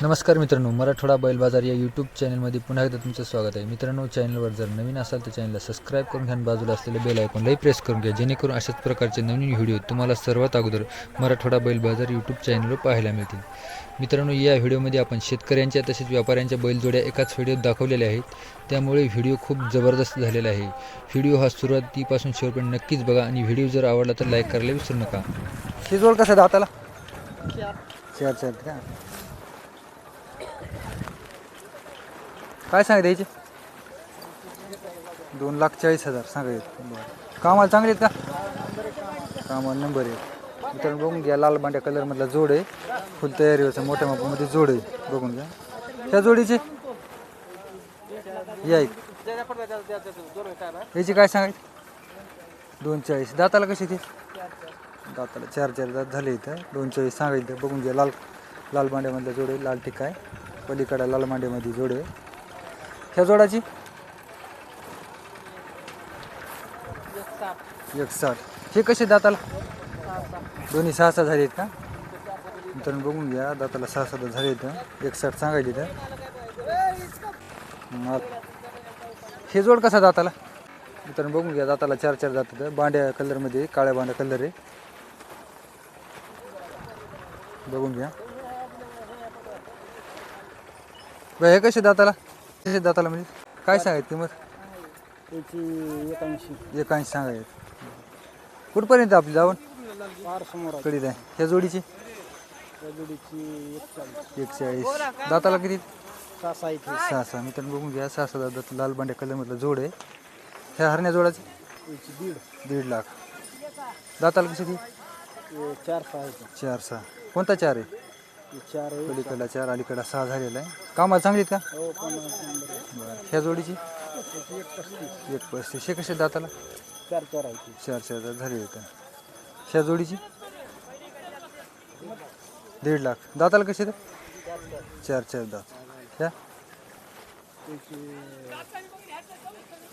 नमस्कार मित्रांनो, मराठवाडा बैल बाजार या यूट्यूब चॅनलमध्ये पुन्हा एकदा तुमचं स्वागत आहे. मित्रांनो, चॅनलवर जर नवीन असाल तर चॅनलला सबस्क्राईब करून घ्या आणि बाजूला असलेलं बेल आयकॉनलाही प्रेस करून घ्या, जेणेकरून अशाच प्रकारचे नवीन व्हिडिओ तुम्हाला सर्वात अगोदर मराठवाडा बैल बाजार यूट्यूब चॅनलवर पाहायला मिळतील. मित्रांनो, या व्हिडिओमध्ये आपण शेतकऱ्यांच्या तसेच व्यापाऱ्यांच्या बैलजोड्या एकाच व्हिडिओत दाखवलेल्या आहेत. त्यामुळे व्हिडिओ खूप जबरदस्त झालेला आहे. व्हिडिओ हा सुरुवातीपासून शेवटपर्यंत नक्कीच बघा आणि व्हिडिओ जर आवडला तर लाईक करायला विसरू नका. शिजवळ कसं दाताला चार का काय सांगत यायचे 2,40,000 सांगायचे. कामाला चांगले आहेत का? कामाला नंबर आहे. मित्रांनो बघून घ्या, लाल बांड्या कलरमधला जोड आहे. फुल तयारीवरचा मोठ्या मापामध्ये जोड आहे. बघून घ्या त्या जोडीचे या याची काय सांगायचे 2,40,000. दाताला कशी ते दाताला चार दात झाले इथं. 2,40,000 सांगायचं. बघून घ्या, लाल मांड्यामधला जोड आहे. लाल टिक्का आहे. पलीकडे लाल मांड्यामध्ये जोड आहे. ह्या जोडाची 1,60,000. हे कसे दाताला दोन्ही 6-6 झाले आहेत का? मित्रांनो बघून घ्या, दाताला 6-6 दात झाले इथं. 1,60,000 सांगायचे इथं. हे जोड कसा दाताला? मित्रांनो बघून घ्या, दाताला 4 दात आहेत. बांड्या कलरमध्ये, काळ्या बांड्या कलर आहे. बघून घ्या. हे कसे दाताला? कसे दाताला म्हणजे काय सांगायचं किंमत? त्याची 81. 81 सांगायचं. कुठपर्यंत आपली जाऊन फार समोर कडीत आहे. ह्या जोडीची त्या जोडीची 140. दाताला किती? 6 इथे 6-6. मित्रांनो बघून घ्या, 6-6 दात लाल बांड्या कलरमधला जोड आहे. ह्या हरण्या जोडाची त्याची 1.5 लाख. दाताला कशी ती 4-6 4-6. कोणता 4 आहे? 4 आहे. पलीकडला 4, अलीकडला 6 झालेला आहे. कामाला चांगली आहेत का? हो 50 नंबर बरं. ह्या जोडीची त्याची 135. 1.35. हे कसे दाताला 4 आहे ती 4 दात झाले होते. ह्या जोडीची 1.5 लाख. दाताला कसे तर 4 दात. ह्या त्याची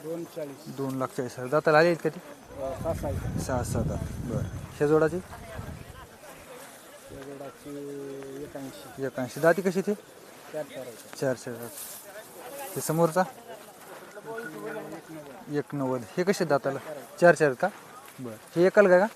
240. 2,40,000. दाताला आले आहेत का ते 6 आहे 6-6 दात. बरं. ह्या जोडाची त्या जोडाची 81. 81. दाती कशी ते 4 आहे 4 दात. ते समोरचा 1,90. हे कसे दाताला 4 का? बरं. हे एकाल का?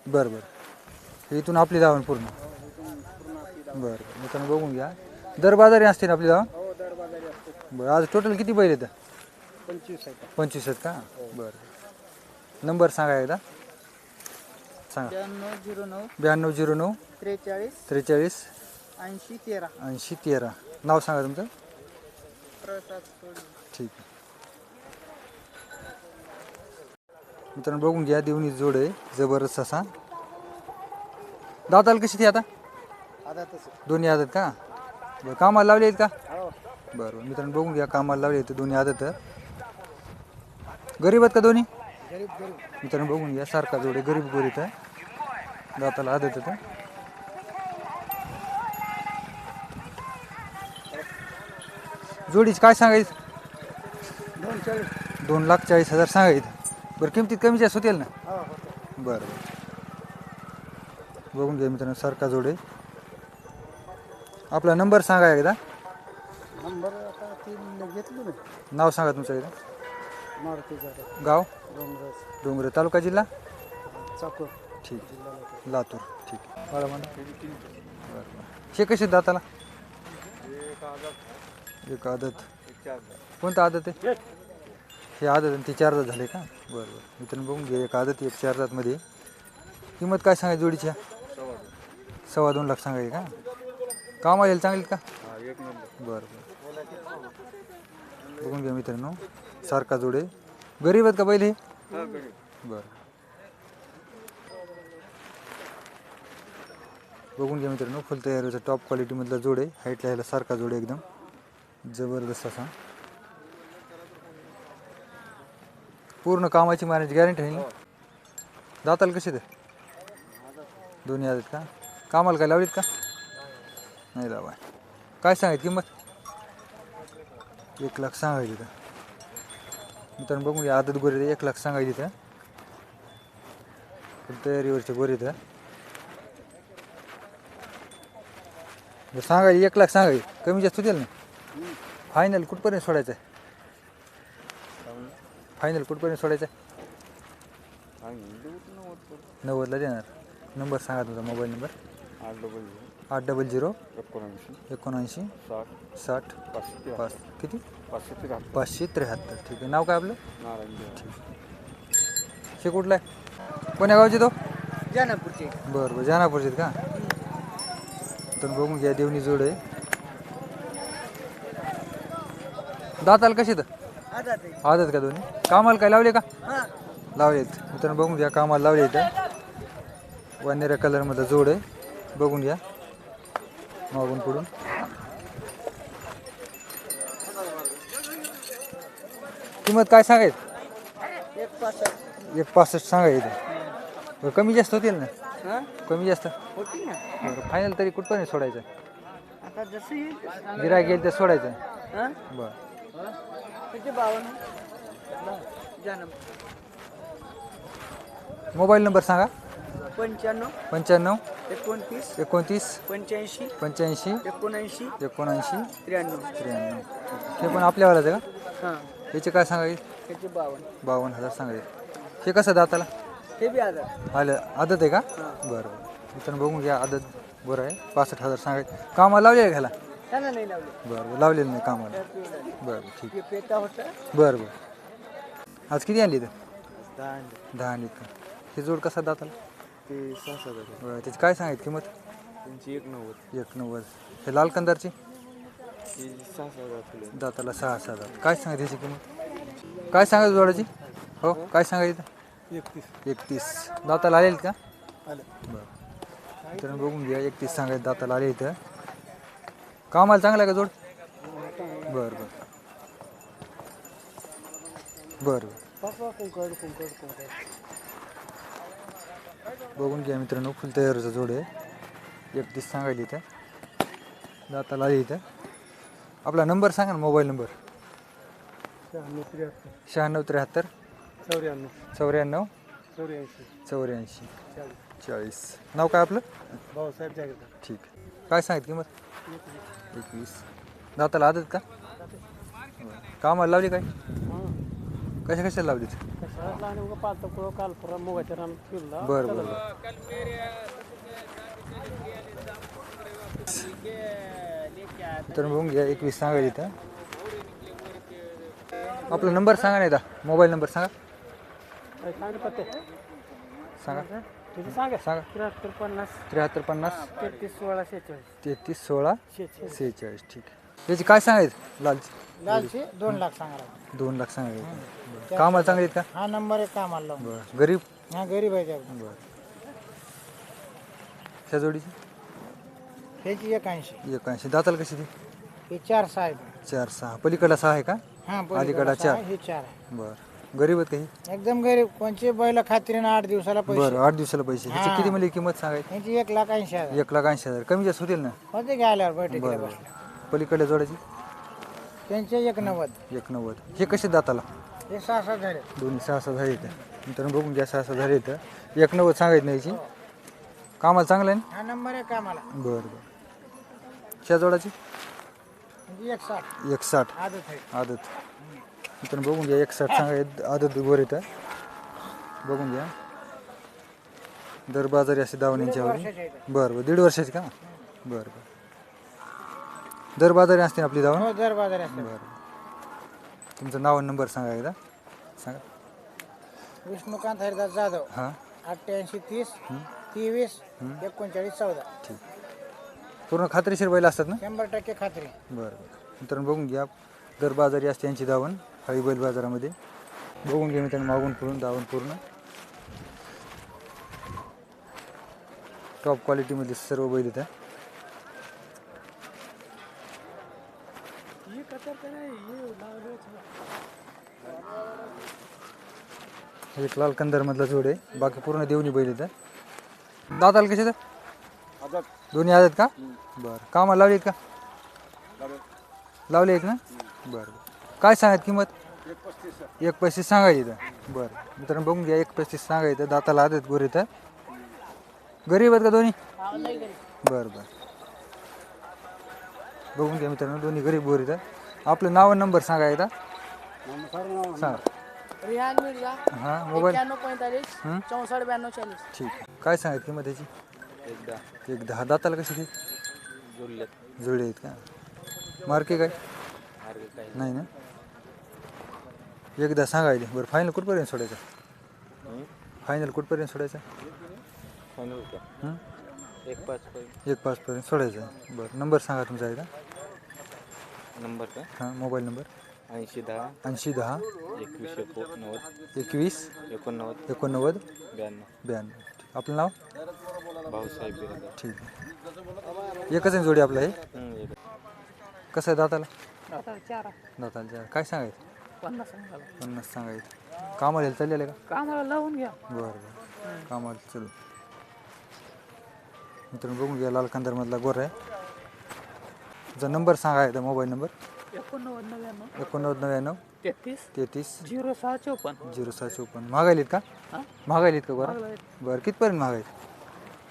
बरं बरं. हे इथून आपली धावण पूर्ण. बरं. मित्रांनो बघून घ्या, दर बाजारी असते ना आपली धावण. हो दर बाजारी असते. बरं. आज टोटल किती बैल येतं? 25 आहे 25 आहेत का? बरं. नंबर सांगा एकदा सांगा. 9209 9209 43 43 80 13. 80 13. नाव सांगा तुमचं. ठीक आहे. मित्रांनो बघून घ्या, देवणी जोड आहे जबरदस्त असा. दाताला कशी ती आता आता तसं दोन्ही आदत का? बरं. कामाला लावले आहेत का? हो बरं. मित्रांनो बघून घ्या, कामाला लावले आहेत दोन्ही आदत. गरीब आहेत का दोन्ही? गरीब मित्रांनो बघून घ्या, सारखा जोड आहे. गरीब गोरीत आहे. दाताला आदत आहे. जोडीच काय सांगायचं? 240. 2,40,000 सांगायचं. बरं. किमतीत कमी जास्त होतील ना? हो होतं. बरं. बघून घ्या मित्रांनो, सारखा जोड आहे. आपला नंबर सांगा एकदा. नंबर आता 3 घेतलं ना. नाव सांगा तुमचं एकदा. मारुतीचा गाव डोंगराज डोंगरे, तालुका, जिल्हा चाकूर. ठीक आहे. लातूर. ठीक आहे. मला म्हणा. बरं. हे कसे दाताला? एक आदत. कोणतं आदत आहे? हे आदत आणि ते 4 दात झाले का? बरं बरं. मित्रांनो बघून घ्या, एक आदत एक 4 दातमध्ये. किंमत काय सांगायची जोडीच्या? 2.25 लाख सांगायची का? कामाला यायला चांगली का? बरं बरं. बघून घ्या मित्रांनो, सारखा जोड आहे. गरीब आहेत का बैल हे? बरं. बघून घ्या मित्रांनो, फुल तयारीचा टॉप क्वालिटीमधला जोड आहे. हाईटला ह्याला सारखा जोड आहे, एकदम जबरदस्त असा. पूर्ण कामाची मारण्याची गॅरंटी आहे ना? दाताला कसे ते दोन्ही आहेत का? कामाला काय लावलीत का? नाही लावा. काय सांगायची किंमत? 1 लाख सांगायची का? मित्रांनो बघून घ्या, आदत गोरी 1 लाख सांगायची त्या. तयारीवरचे गोरे त्या. जर सांगायला 1 लाख सांगाय कमी जास्त होतील ना. फायनल कुठपर्यंत सोडायचं आहे? फायनल कुठपर्यंत सोडायचं आहे? 90ला देणार. नंबर सांगा तुमचा मोबाईल नंबर. 800 79 60 5 किती 573. ठीक आहे. नाव काय आपलं? हे कुठलं आहे? कोण्या गावचे तो? जानापूरचे. बरं बरं जानापूरचे का? तर बघून घ्या देवणी जोड आहे. दाताला कशी तर आदत का दोन्ही? कामाला काय लावले का? लावलेत. मित्रांनो बघून घ्या कामाला लावले इथं. वानेऱ्या कलरमध्ये जोड आहे. बघून घ्या मागून पुढून. किंमत काय सांगायचं? 1.65 सांगायचं. बरं कमी जास्त होतील ना? कमी जास्त होती ना. बरं फायनल तरी कुठपर्यंत सोडायचं? आता जसं येईल गिरायक गेलं तर सोडायचं. बरं त्याचे 52 जानापूर. मोबाईल नंबर सांगा. 95 95 29 29 85 85 79 79 93. 93. हे पण आपल्यावालाच आहे का? हां याचे काय सांगायचे? त्याचे 52. 52,000 सांगायचे. हे कसं दाताला ते बी आधार. आलं आदत आहे का? बरं बरं मित्रांनो बघून घ्या आदत बरं आहे. 65,000 सांगायचे. कामाला लावले आहे घ्यायला? त्याला नाही लावले. बरं बरं लावलेलं नाही कामाला. बरं बरं ठीक ते पेटा होता. बरं बरं. आज किती आणली इथं? 10 10 आणली का? हे जोड कसा दाताला? ते 6,000. बरं त्याची काय सांगायची किंमत? त्यांची 190. 190. हे लाल कंदारची ती 6,000. दाताला 6,000. काय सांगायची त्याची किंमत? काय सांगायचं जोडाची? हो काय सांगायचं? 31. दाताला आलेल का? आलं. बरं तर बघून घ्या 31 सांगायचं दाताला आले इथं. कामाला चांगला आहे का जोड? बरं बरं बरं पापा कुंकड. बघून घ्या मित्रांनो फुल तयारीचा जोड आहे. 31 सांगायला इथं. दाताला आले इथं. आपला नंबर सांगा ना मोबाईल नंबर. 96 73 94 84 40. नाव काय आपलं? भाऊसाहेब जागेचा. ठीक. काय सांगितलं किंमत? 21. दाताला आदत का? कामाला लावली काय? कशा कशाला लावली? बरं बरं तर बघून घ्या 21 सांगायला इथं. आपला नंबर सांगा नाही दा मोबाईल नंबर सांगा. सांगा सांगा. 73 50 33 16 46. ठीक आहे. याची काय सांगायचं लालची? लालची 2 लाख सांगा. 2 लाख सांगायचं. कामाला चांगले आहेत का? हा नंबर 1 कामाला लावून. बरं गरीब? हा गरीब आहे. बरं ह्या जोडीची? ह्याची 81. 81. दाताला कशी ती? हे 4 साहेब. 4 6. पलीकडला 6 आहे का? हा अलीकडा 4. हे 4 आहे. बरं गरीब आहेत काही? एकदम गरीब. कोणचे बैल खात्रीनं 8 दिवसाला पैसे. बरं 8 दिवसाला पैसे. ह्याची किती म्हणजे किंमत सांगायची? ह्याची 1,80,000. 1,80,000. कमी जास्त होतील ना? होते घ्यायला बैठकीला बरं बसले. बरं पलीकडल्या जोडाची? त्यांचे 190. 190. हे कसे दाताला? हे 6 झाले. दोन्ही 6 झाले येतं. मित्रांनो बघून घ्या 6 झाले येतं. 190 सांगायचं नाही याची. कामाला चांगलं आहे ना? हा नंबर 1 कामाला. बरं बरं ह्या जोडाची? म्हणजे 160. 160. आदत आहे. आदत. मित्रांनो बघून घ्या 160 सांगायचं. आदत वर येतं. बघून घ्या दर बाजारी असे दावण्यांच्या वर्षाचे आहेत. बरं बरं 1.5 वर्षाची का? बरं बरं दर बाजारी असते ना आपली दावण? हो दर बाजार असते. बरं तुमचं नाव आणि नंबर सांगा एकदा सांगा. विष्णुकांत हरिदास जाधव. हां 88 30 23 39 14. ठीक. पूर्ण खात्रीशीर बैल असतात ना? 100% खात्री. बरं बरं मित्रांनो बघून घ्या दर बाजारी असते यांची दावण हळी बैल बाजारामध्ये. बघून घ्या मित्रांनो मागून पूर्ण दावण पूर्ण टॉप क्वालिटीमध्ये सर्व बैल इथं. एक लाल कंदारमधला जोड आहे. बाकी पूर्ण देवणी बैल इथं. दाताला कसे तर दोन्ही आदत का? बरं कामाला लावली आहेत का? लावले आहेत ना? बरं काय सांगत किंमत? 1.35 सांगायची इथं. बरं मित्रांनो बघून घ्या 1.35 सांगायचं. दाताला आदत गोर इथं. गरीब आहेत का दोन्ही? बरं बरं बघून घ्या मित्रांनो, दोन्ही गरीब बोर इथं. आपलं नाव आणि नंबर सांगा एकदा. सांगा. रिहान मिर्जा हां मोबाईल 9145 64 92 40. ठीक आहे. काय सांगायचं किंमत त्याची? एक 10. दाताला कशी ती जुळले आहेत का? मार्के काय नाही ना? एकदा सांगायचे. बरं फायनल कुठपर्यंत सोडायचं? फायनल कुठपर्यंत सोडायचं? हं? 1.5 सोडायचं आहे. बरं नंबर सांगा तुमचा एकदा. नंबर का हां मोबाईल नंबर 80 10 80 10 21 89 89 89 92 92. आपलं नाव? भाऊसाहेब बिरादर. ठीक आहे. एकच आहे जोडी आपलं हे. कसं आहे दाताला? दाताला चार. काय सांगायचं? 50 सांगायचं. कामाला चाललेलं आहे का? कामाला लावून घ्या. बरं बरं कामाला चलू. मित्रांनो बघून घ्या, लाल कंदारमधला गोरा आहे. तुझा नंबर सांगा एकदा, मोबाईल नंबर 89 89 33 33 0654. 0654. महागायलीत का? महागायलीत का गोरा? बरं कितपर्यंत महागायत?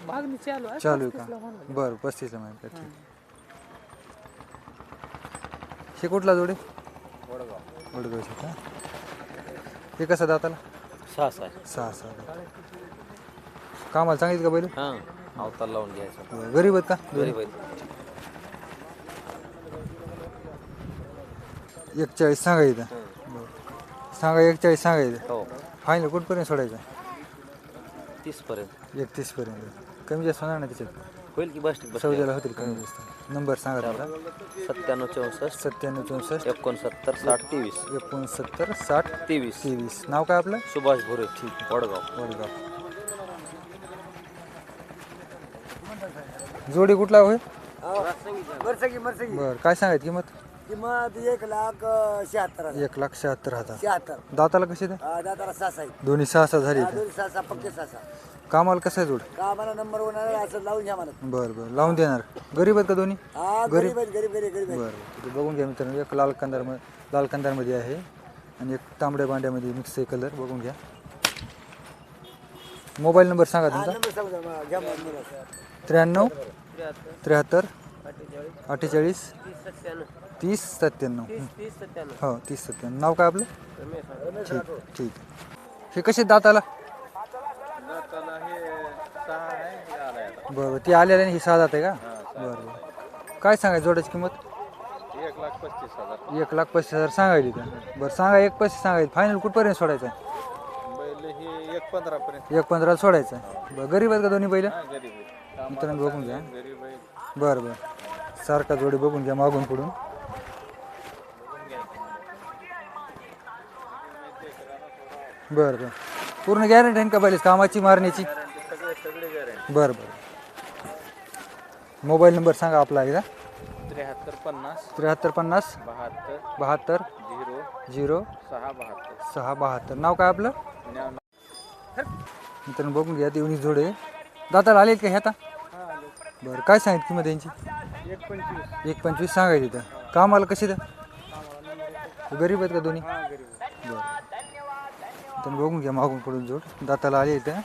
मागणी चालू आहे. चालू आहे का? बरं 35ला माहिती का? ठीक. हे कुठला जोडे? वडगावचे का? हे कसं दाताला? 6 सहा. कामाला सांगितलं का बैल? हां अवतार लावून घ्यायचं. गरीब आहेत का? गरीब आहेत. 41 सांगायचं. सांगा 41 सांगायचं. हो फायनल कुठपर्यंत सोडायचं? 30 पर्यंत 31 पर्यंत. कमी जास्त होणार ना त्याच्यात? होईल की बस सौद्याला होतील कमी जास्त. नंबर सांगा तुमचा. 97 64 97 64 69 60 23 69 60 23. 23. नाव काय आपलं? सुभाष भोरे वडगाव. वडगाव. जोडी कुठला होय? बरं काय सांगायचं किंमत? किंमत 1,76,000. 1,76,000. दाताला कशी ते? दादाला 6 आहे. दोन्ही 6 झाली इथं. 6 पक्के 6. कामाला कसं आहे जोड? का मला नंबर 1 आहे असं लावून घ्या मला. बरं बरं लावून देणार. गरीब आहेत का दोन्ही? हा गरीब आहेत, गरीब गरीब गरीब बरं बरं ते बघून घ्या मित्रांनो. एक लाल कंदारमध्ये आहे आणि एक तांबड्या बांड्यामध्ये मिक्स आहे कलर. बघून घ्या. मोबाईल नंबर सांगा तुमचा. नंबर सांगू द्या, घ्या मला. 93 73 48 30 97. हो 30 97. नाव काय आपलं? ठीक ठीक. हे कसे दाताला? बरं ती आलेली आणि ही 6 दात आहे का? बरं बरं. काय सांगायचं जोड्याची किंमत? 1,35,000 सांगायली का? बरं सांगा 1,35 सांगायचं. फायनल कुठपर्यंत सोडायचं? 1,15 सोडायचं. बरं गरीब आहेत का दोन्ही बैल? मित्रांनो बघून घ्या. बरं बरं सारखा जोडी बघून घ्या मागून पुढून. बरं बरं पूर्ण गॅरंटी आहे का बैल कामाची मारण्याची? बरं बरं. मोबाईल नंबर सांगा आपला एकदा. 73 50 72 0 6 72. नाव काय आपलं? मित्रांनो बघून घ्या. देवणी जोडे दाताला आले का हे आता? बरं काय सांगितलं किंमत यांची? 1,25 सांगायची तर. कामाला कशी तर? गरीब आहेत का दोन्ही? बरं तर बघून घ्या मागून पडून जोड. दाताला आले इथं.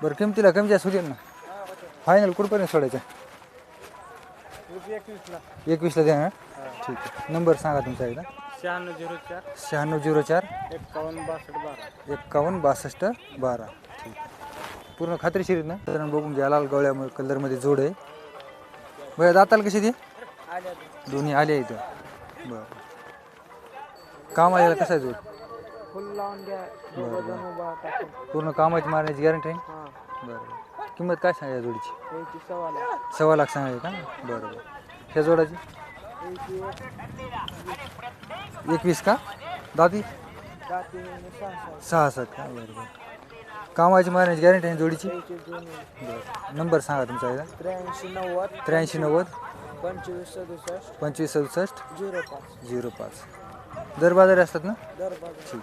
बरं किमतीला कमी जास्त होतील ना? फायनल कुठपर्यंत सोडायचं? 21ला द्या ना? ठीक आहे. नंबर सांगा तुमचा एकदा. 9604 9604 51 62 51 62 12. ठीक आहे. पूर्ण खात्रीशीर आहेत ना? तर बघून घ्या. लाल गवळ्या कलरमध्ये जोड आहे. बरं दाताला कशी ती? दोन्ही आले इथं. बरं काम आलेला कसं आहे जोड? फुल लावून घ्या. पूर्ण कामाची मारण्याची गॅरंटी आहे? बरं किंमत काय सांगायची जोडीची? 1,15,000 सांगायची का? बरं बरं. ह्या जोडाची 21 का? दाती 6 का? बरं बरं. कामाची मारण्याची गॅरंटी आहे जोडीची? बरं नंबर सांगा तुमचा एकदा. 83 90 83 90 25 67 25 67 05. 05. दर बाजारी असतात ना? दर बाजार. ठीक.